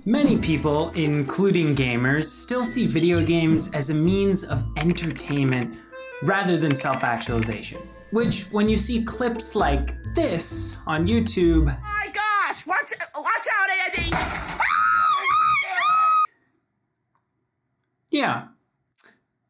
Many people, including gamers, still see video games as a means of entertainment rather than self-actualization. Which, when you see clips like this on YouTube, oh my gosh, watch out, Andy! yeah,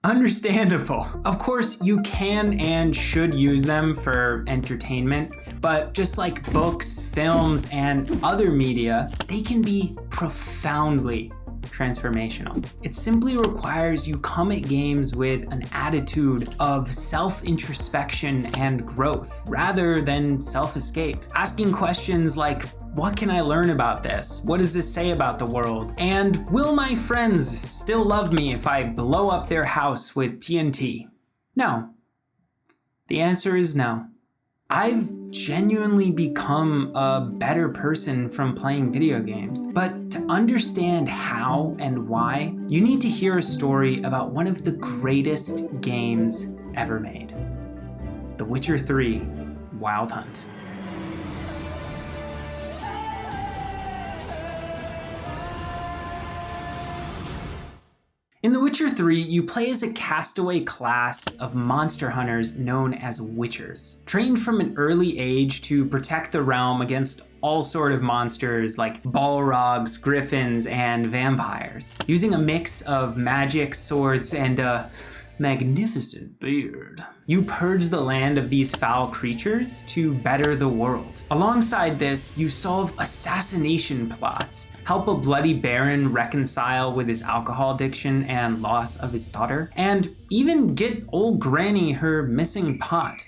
understandable. Of course, you can and should use them for entertainment, but just like books, films, and other media, they can be profoundly transformational. It simply requires you come at games with an attitude of self-introspection and growth, rather than self-escape. Asking questions like, what can I learn about this? What does this say about the world? And will my friends still love me if I blow up their house with TNT? No. The answer is no. I've genuinely become a better person from playing video games, but to understand how and why, you need to hear a story about one of the greatest games ever made. The Witcher 3: Wild Hunt. In The Witcher 3, you play as a castaway class of monster hunters known as Witchers, trained from an early age to protect the realm against all sort of monsters like Balrogs, griffins, and vampires, using a mix of magic, swords, and a magnificent beard. You purge the land of these foul creatures to better the world. Alongside this, you solve assassination plots, help a bloody baron reconcile with his alcohol addiction and loss of his daughter, and even get old granny her missing pot.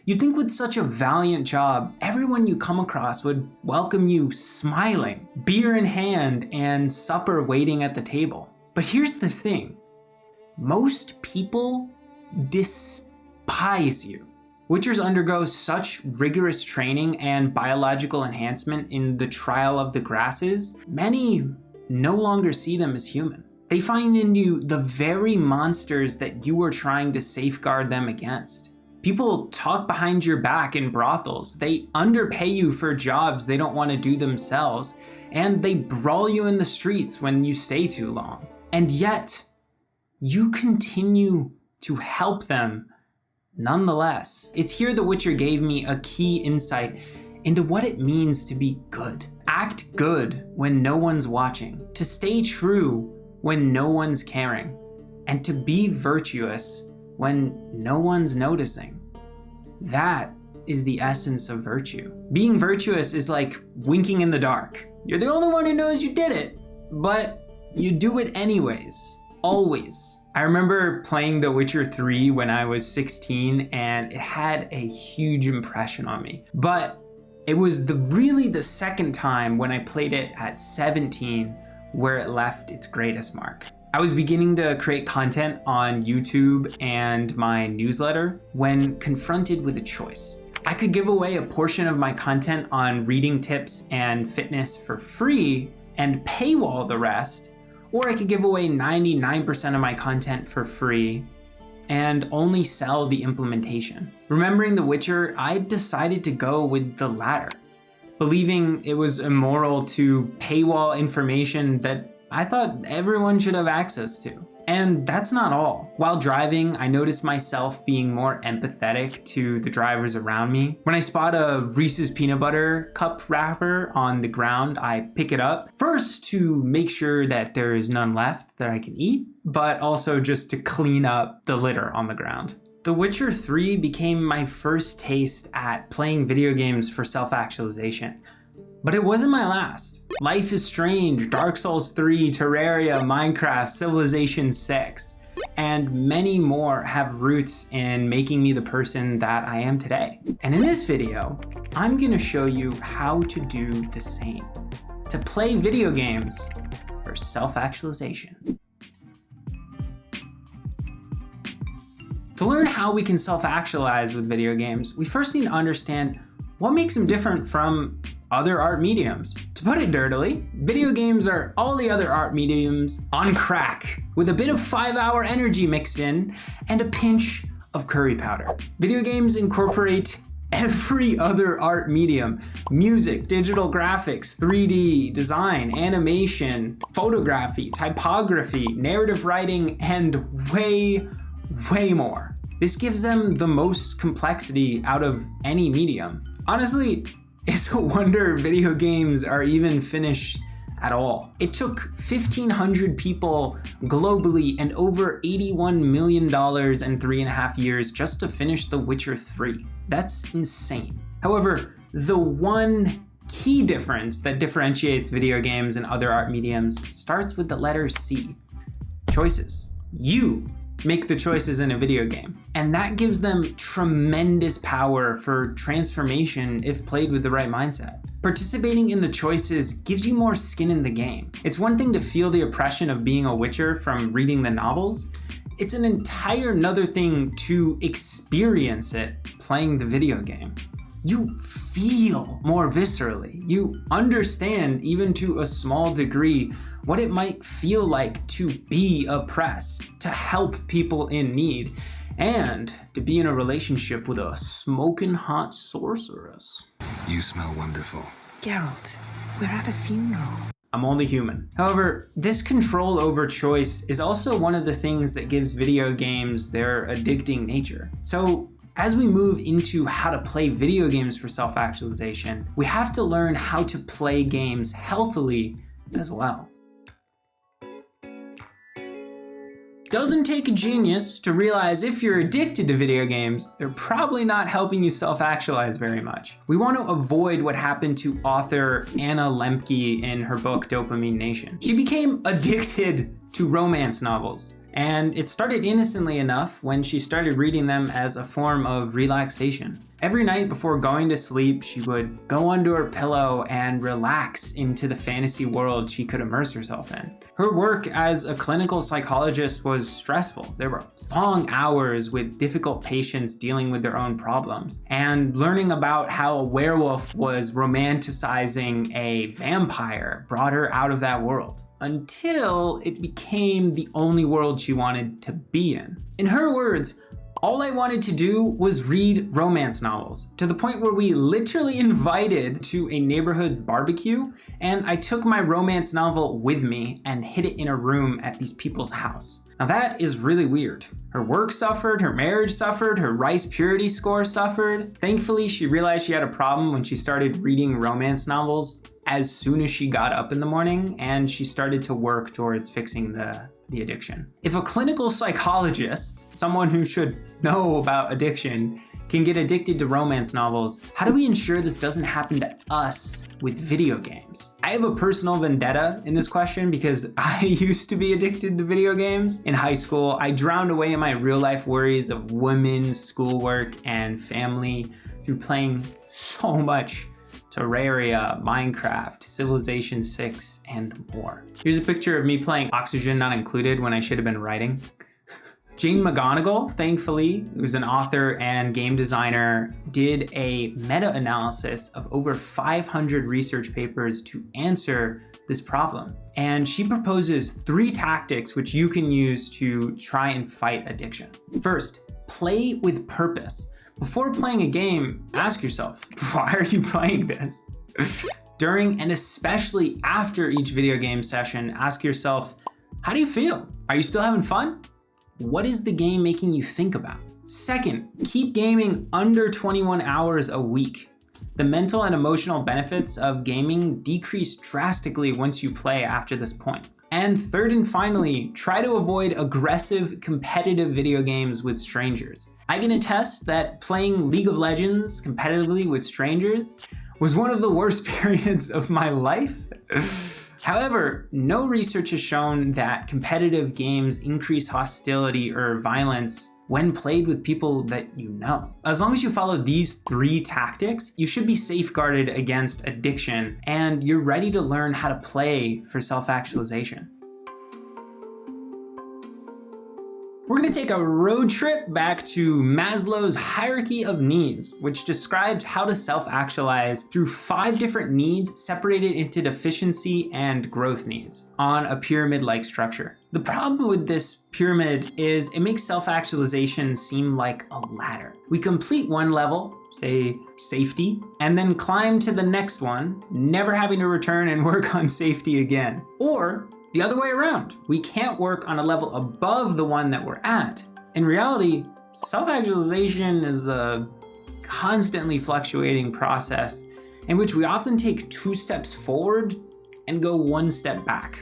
You'd think with such a valiant job, everyone you come across would welcome you smiling, beer in hand, and supper waiting at the table. But here's the thing. Most people despise you. Witchers undergo such rigorous training and biological enhancement in the trial of the grasses, many no longer see them as human. They find in you the very monsters that you were trying to safeguard them against. People talk behind your back in brothels, they underpay you for jobs they don't want to do themselves, and they brawl you in the streets when you stay too long. And yet, you continue to help them nonetheless. It's here The Witcher gave me a key insight into what it means to be good. Act good when no one's watching, to stay true when no one's caring, and to be virtuous when no one's noticing. That is the essence of virtue. Being virtuous is like winking in the dark. You're the only one who knows you did it, but you do it anyways, always. I remember playing The Witcher 3 when I was 16, and it had a huge impression on me. But it was really the second time when I played it at 17 where it left its greatest mark. I was beginning to create content on YouTube and my newsletter when confronted with a choice. I could give away a portion of my content on reading tips and fitness for free and paywall the rest, or I could give away 99% of my content for free and only sell the implementation. Remembering The Witcher, I decided to go with the latter, believing it was immoral to paywall information that I thought everyone should have access to. And that's not all. While driving, I noticed myself being more empathetic to the drivers around me. When I spot a Reese's peanut butter cup wrapper on the ground, I pick it up, first to make sure that there is none left that I can eat, but also just to clean up the litter on the ground. The Witcher 3 became my first taste at playing video games for self-actualization, but it wasn't my last. Life is Strange, Dark Souls 3, Terraria, Minecraft, Civilization 6, and many more have roots in making me the person that I am today. And in this video, I'm gonna show you how to do the same, to play video games for self-actualization. To learn how we can self-actualize with video games, we first need to understand what makes them different from other art mediums. To put it dirtily, video games are all the other art mediums on crack, with a bit of 5-hour energy mixed in and a pinch of curry powder. Video games incorporate every other art medium: music, digital graphics, 3D, design, animation, photography, typography, narrative writing, and way more. This gives them the most complexity out of any medium. Honestly, it's a wonder video games are even finished at all. It took 1,500 people globally and over $81 million in 3.5 years just to finish The Witcher 3. That's insane. However, the one key difference that differentiates video games and other art mediums starts with the letter C: choices. You make the choices in a video game, and that gives them tremendous power for transformation if played with the right mindset. Participating in the choices gives you more skin in the game. It's one thing to feel the oppression of being a Witcher from reading the novels. It's an entire nother thing to experience it playing the video game. You feel more viscerally. You understand, even to a small degree, what it might feel like to be oppressed, to help people in need, and to be in a relationship with a smoking hot sorceress. You smell wonderful. Geralt, we're at a funeral. I'm only human. However, this control over choice is also one of the things that gives video games their addicting nature. So, as we move into how to play video games for self-actualization, we have to learn how to play games healthily as well. Doesn't take a genius to realize if you're addicted to video games, they're probably not helping you self-actualize very much. We want to avoid what happened to author Anna Lemke in her book Dopamine Nation. She became addicted to romance novels, and it started innocently enough when she started reading them as a form of relaxation. Every night before going to sleep, she would go under her pillow and relax into the fantasy world she could immerse herself in. Her work as a clinical psychologist was stressful. There were long hours with difficult patients dealing with their own problems, and learning about how a werewolf was romanticizing a vampire brought her out of that world, until it became the only world she wanted to be in. In her words, all I wanted to do was read romance novels, to the point where we literally invited to a neighborhood barbecue, and I took my romance novel with me and hid it in a room at these people's house. Now that is really weird. Her work suffered, her marriage suffered, her rice purity score suffered. Thankfully, she realized she had a problem when she started reading romance novels as soon as she got up in the morning, and she started to work towards fixing the addiction. If a clinical psychologist, someone who should know about addiction, can get addicted to romance novels, how do we ensure this doesn't happen to us with video games? I have a personal vendetta in this question because I used to be addicted to video games. In high school, I drowned away in my real life worries of women, schoolwork, and family through playing so much Terraria, Minecraft, Civilization 6, and more. Here's a picture of me playing Oxygen Not Included when I should have been writing. Jane McGonigal, thankfully, who's an author and game designer, did a meta-analysis of over 500 research papers to answer this problem. And she proposes 3 tactics which you can use to try and fight addiction. First, play with purpose. Before playing a game, ask yourself, why are you playing this? During and especially after each video game session, ask yourself, how do you feel? Are you still having fun? What is the game making you think about? Second, keep gaming under 21 hours a week. The mental and emotional benefits of gaming decrease drastically once you play after this point. And third and finally, try to avoid aggressive, competitive video games with strangers. I can attest that playing League of Legends competitively with strangers was one of the worst periods of my life. However, no research has shown that competitive games increase hostility or violence when played with people that you know. As long as you follow these 3 tactics, you should be safeguarded against addiction and you're ready to learn how to play for self-actualization. We're gonna take a road trip back to Maslow's hierarchy of needs, which describes how to self-actualize through 5 different needs separated into deficiency and growth needs on a pyramid-like structure. The problem with this pyramid is it makes self-actualization seem like a ladder. We complete one level, say safety, and then climb to the next one, never having to return and work on safety again. Or the other way around, we can't work on a level above the one that we're at. In reality, self-actualization is a constantly fluctuating process in which we often take 2 steps forward and go 1 step back,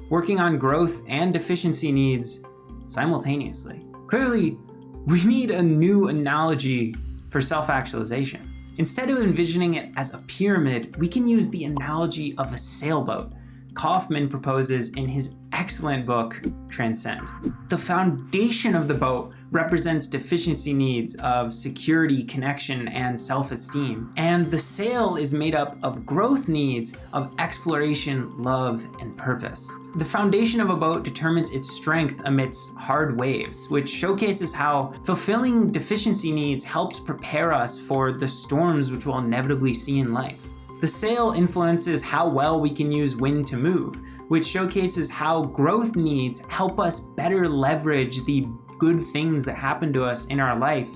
working on growth and deficiency needs simultaneously. Clearly, we need a new analogy for self-actualization. Instead of envisioning it as a pyramid, we can use the analogy of a sailboat Kaufman proposes in his excellent book, Transcend. The foundation of the boat represents deficiency needs of security, connection, and self-esteem. And the sail is made up of growth needs of exploration, love, and purpose. The foundation of a boat determines its strength amidst hard waves, which showcases how fulfilling deficiency needs helps prepare us for the storms which we'll inevitably see in life. The sail influences how well we can use wind to move, which showcases how growth needs help us better leverage the good things that happen to us in our life,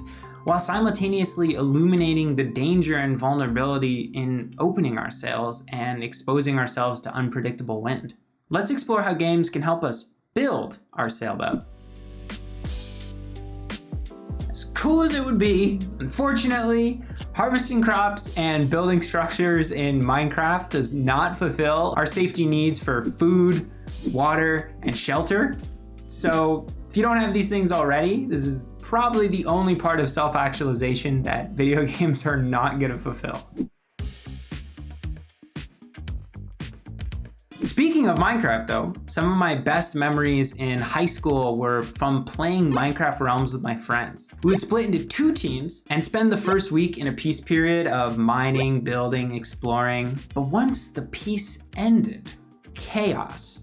while simultaneously illuminating the danger and vulnerability in opening our sails and exposing ourselves to unpredictable wind. Let's explore how games can help us build our sailboat. As cool as it would be, unfortunately, harvesting crops and building structures in Minecraft does not fulfill our safety needs for food, water, and shelter. So if you don't have these things already, this is probably the only part of self-actualization that video games are not going to fulfill. Speaking of Minecraft though, some of my best memories in high school were from playing Minecraft Realms with my friends. We would split into 2 teams and spend the first week in a peace period of mining, building, exploring. But once the peace ended, chaos.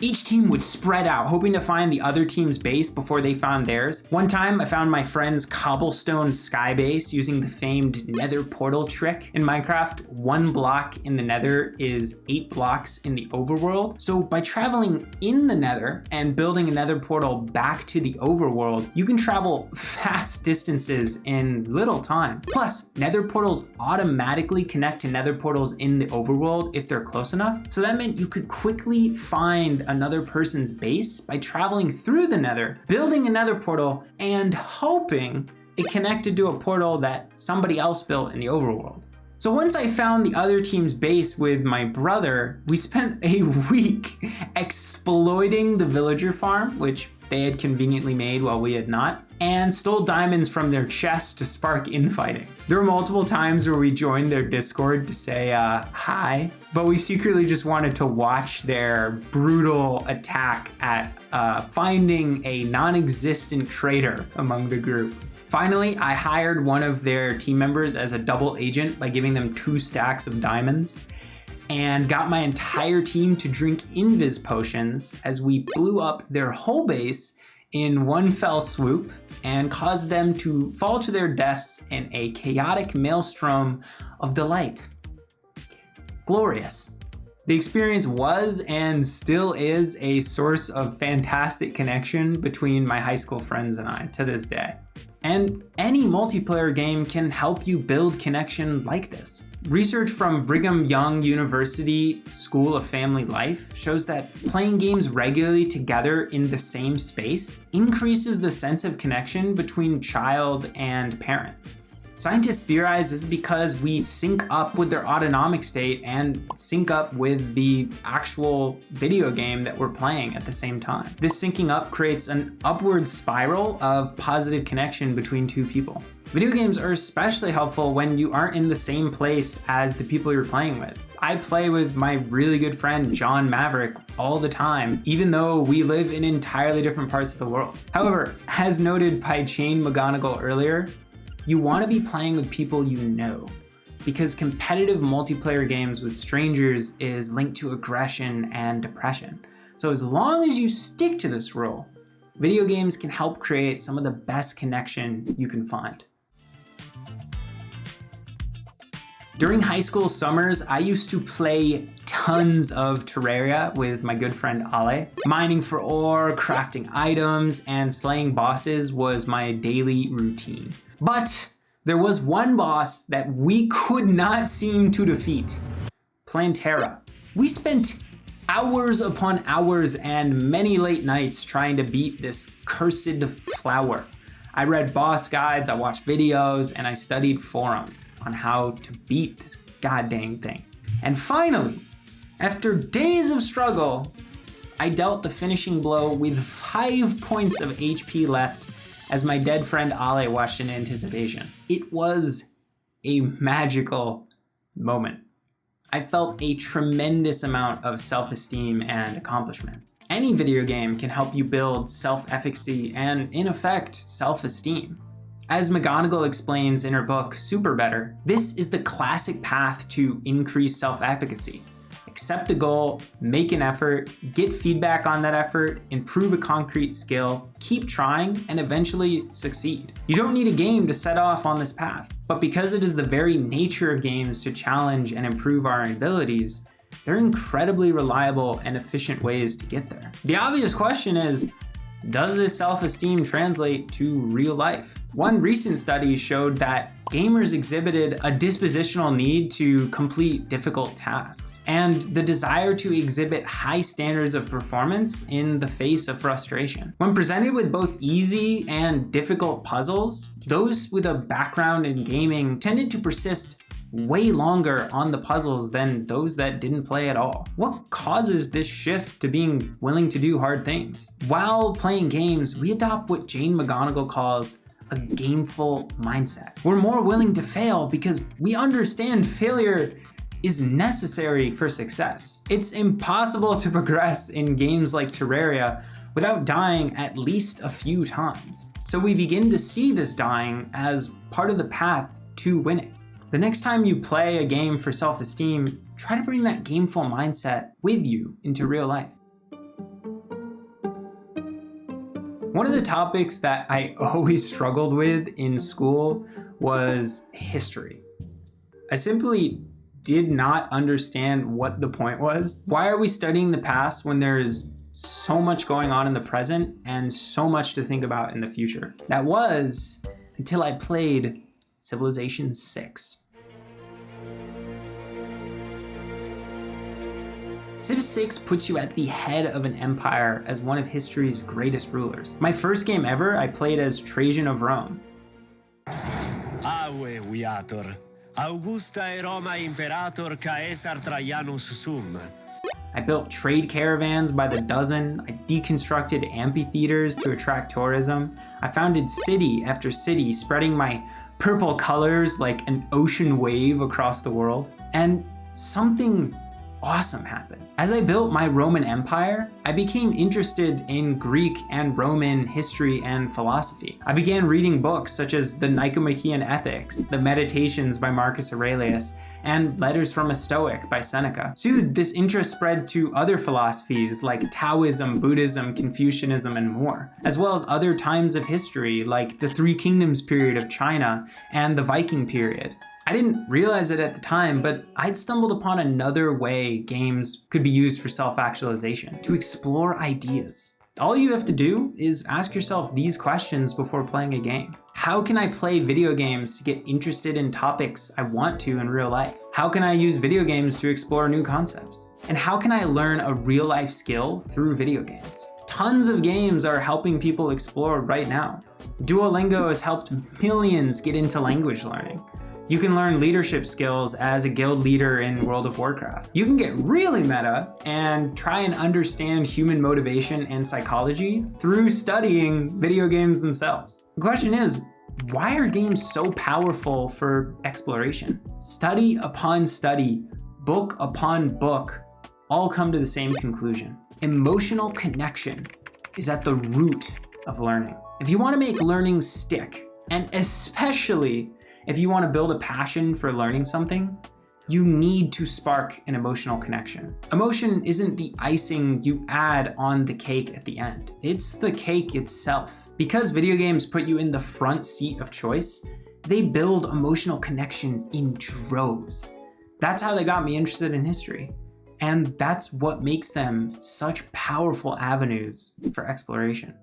Each team would spread out, hoping to find the other team's base before they found theirs. One time, I found my friend's cobblestone sky base using the famed nether portal trick. In Minecraft, 1 block in the nether is 8 blocks in the overworld. So by traveling in the nether and building a nether portal back to the overworld, you can travel vast distances in little time. Plus, nether portals automatically connect to nether portals in the overworld if they're close enough. So that meant you could quickly find another person's base by traveling through the nether, building a nether portal, and hoping it connected to a portal that somebody else built in the overworld. So once I found the other team's base with my brother, we spent a week exploiting the villager farm, which they had conveniently made while we had not, and stole diamonds from their chests to spark infighting. There were multiple times where we joined their Discord to say hi, but we secretly just wanted to watch their brutal attack at finding a non-existent traitor among the group. Finally, I hired one of their team members as a double agent by giving them 2 stacks of diamonds, and got my entire team to drink invis potions as we blew up their whole base in one fell swoop and caused them to fall to their deaths in a chaotic maelstrom of delight. Glorious. The experience was and still is a source of fantastic connection between my high school friends and I to this day. And any multiplayer game can help you build connection like this. Research from Brigham Young University School of Family Life shows that playing games regularly together in the same space increases the sense of connection between child and parent. Scientists theorize this is because we sync up with their autonomic state and sync up with the actual video game that we're playing at the same time. This syncing up creates an upward spiral of positive connection between 2 people. Video games are especially helpful when you aren't in the same place as the people you're playing with. I play with my really good friend John Maverick all the time, even though we live in entirely different parts of the world. However, as noted by Jane McGonigal earlier, you want to be playing with people you know, because competitive multiplayer games with strangers is linked to aggression and depression. So as long as you stick to this rule, video games can help create some of the best connection you can find. During high school summers, I used to play tons of Terraria with my good friend Ale. Mining for ore, crafting items, and slaying bosses was my daily routine. But There was one boss that we could not seem to defeat, Plantera. We spent hours upon hours and many late nights trying to beat this cursed flower. I read boss guides, I watched videos, and I studied forums on how to beat this goddamn thing. And finally, after days of struggle, I dealt the finishing blow with 5 points of HP left as my dead friend Ale watched in anticipation. It was a magical moment. I felt a tremendous amount of self-esteem and accomplishment. Any video game can help you build self-efficacy and, in effect, self-esteem. As McGonagall explains in her book, Super Better, this is the classic path to increase self-efficacy. Accept a goal, make an effort, get feedback on that effort, improve a concrete skill, keep trying, and eventually succeed. You don't need a game to set off on this path, but because it is the very nature of games to challenge and improve our abilities, they're incredibly reliable and efficient ways to get there. The obvious question is, does this self-esteem translate to real life? One recent study showed that gamers exhibited a dispositional need to complete difficult tasks and the desire to exhibit high standards of performance in the face of frustration. When presented with both easy and difficult puzzles, those with a background in gaming tended to persist way longer on the puzzles than those that didn't play at all. What causes this shift to being willing to do hard things? While playing games, we adopt what Jane McGonagall calls a gameful mindset. We're more willing to fail because we understand failure is necessary for success. It's impossible to progress in games like Terraria without dying at least a few times. So we begin to see this dying as part of the path to winning. The next time you play a game for self-esteem, try to bring that gameful mindset with you into real life. One of the topics that I always struggled with in school was history. I simply did not understand what the point was. Why are we studying the past when there is so much going on in the present and so much to think about in the future? That was until I played Civilization 6. Civ 6 puts you at the head of an empire as one of history's greatest rulers. My first game ever, I played as Trajan of Rome. Ave viator, Augusta Roma imperator Caesar Trajanus sum. I built trade caravans by the dozen, I deconstructed amphitheaters to attract tourism, I founded city after city, spreading my purple colors like an ocean wave across the world, and something awesome happened. As I built my Roman Empire, I became interested in Greek and Roman history and philosophy. I began reading books such as the Nicomachean Ethics, the Meditations by Marcus Aurelius, and Letters from a Stoic by Seneca. Soon, this interest spread to other philosophies like Taoism, Buddhism, Confucianism, and more, as well as other times of history like the Three Kingdoms period of China and the Viking period. I didn't realize it at the time, but I'd stumbled upon another way games could be used for self-actualization, to explore ideas. All you have to do is ask yourself these questions before playing a game. How can I play video games to get interested in topics I want to in real life? How can I use video games to explore new concepts? And how can I learn a real life skill through video games? Tons of games are helping people explore right now. Duolingo has helped millions get into language learning. You can learn leadership skills as a guild leader in World of Warcraft. You can get really meta and try and understand human motivation and psychology through studying video games themselves. The question is, why are games so powerful for exploration? Study upon study, book upon book, all come to the same conclusion. Emotional connection is at the root of learning. If you want to make learning stick, and especially if you want to build a passion for learning something, you need to spark an emotional connection. Emotion isn't the icing you add on the cake at the end. It's the cake itself. Because video games put you in the front seat of choice, they build emotional connection in droves. That's how they got me interested in history. And that's what makes them such powerful avenues for exploration.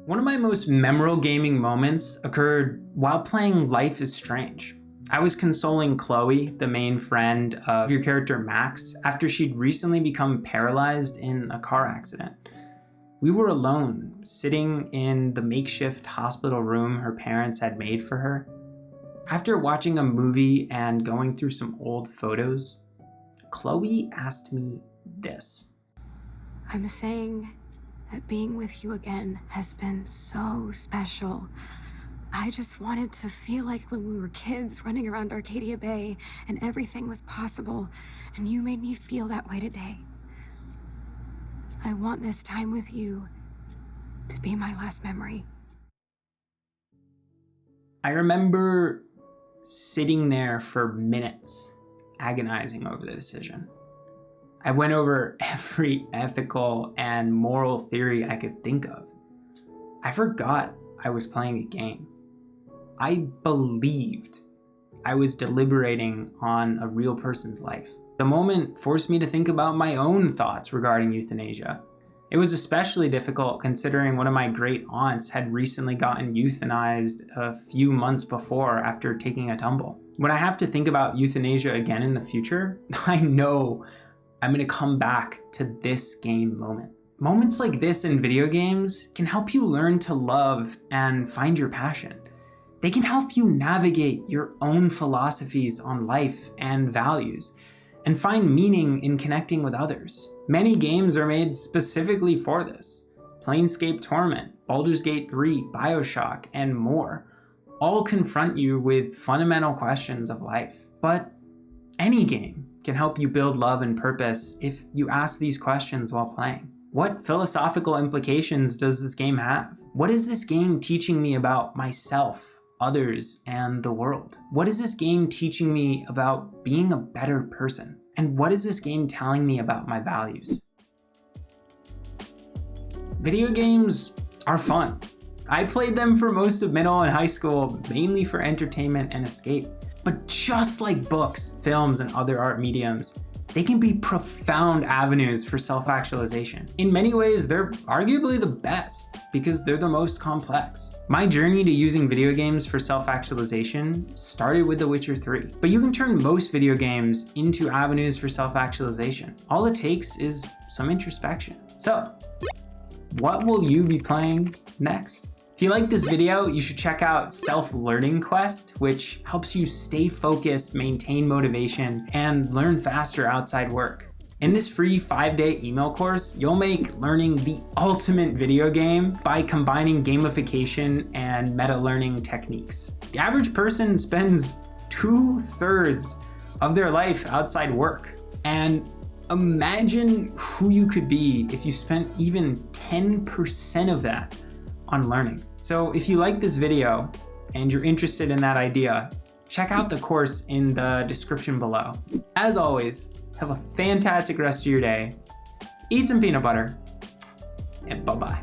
One of my most memorable gaming moments occurred while playing Life is Strange. I was consoling Chloe, the main friend of your character Max, after she'd recently become paralyzed in a car accident. We were alone, sitting in the makeshift hospital room her parents had made for her. After watching a movie and going through some old photos, Chloe asked me this. I'm saying that being with you again has been so special. I just wanted to feel like when we were kids running around Arcadia Bay and everything was possible, and you made me feel that way today. I want this time with you to be my last memory. I remember sitting there for minutes, agonizing over the decision. I went over every ethical and moral theory I could think of. I forgot I was playing a game. I believed I was deliberating on a real person's life. The moment forced me to think about my own thoughts regarding euthanasia. It was especially difficult considering one of my great aunts had recently gotten euthanized a few months before after taking a tumble. When I have to think about euthanasia again in the future, I know I'm gonna come back to this game moment. Moments like this in video games can help you learn to love and find your passion. They can help you navigate your own philosophies on life and values, and find meaning in connecting with others. Many games are made specifically for this. Planescape Torment, Baldur's Gate 3, BioShock, and more all confront you with fundamental questions of life. But any game can help you build love and purpose if you ask these questions while playing. What philosophical implications does this game have? What is this game teaching me about myself, others, and the world? What is this game teaching me about being a better person? And what is this game telling me about my values? Video games are fun. I played them for most of middle and high school, mainly for entertainment and escape. But just like books, films, and other art mediums, they can be profound avenues for self-actualization. In many ways, they're arguably the best because they're the most complex. My journey to using video games for self-actualization started with The Witcher 3, but you can turn most video games into avenues for self-actualization. All it takes is some introspection. So, what will you be playing next? If you like this video, you should check out Self-Learning Quest, which helps you stay focused, maintain motivation, and learn faster outside work. In this free 5-day email course, you'll make learning the ultimate video game by combining gamification and meta-learning techniques. The average person spends 2/3 of their life outside work. And imagine who you could be if you spent even 10% of that on learning. So if you like this video and you're interested in that idea, check out the course in the description below. As always, have a fantastic rest of your day. Eat some peanut butter, and bye-bye.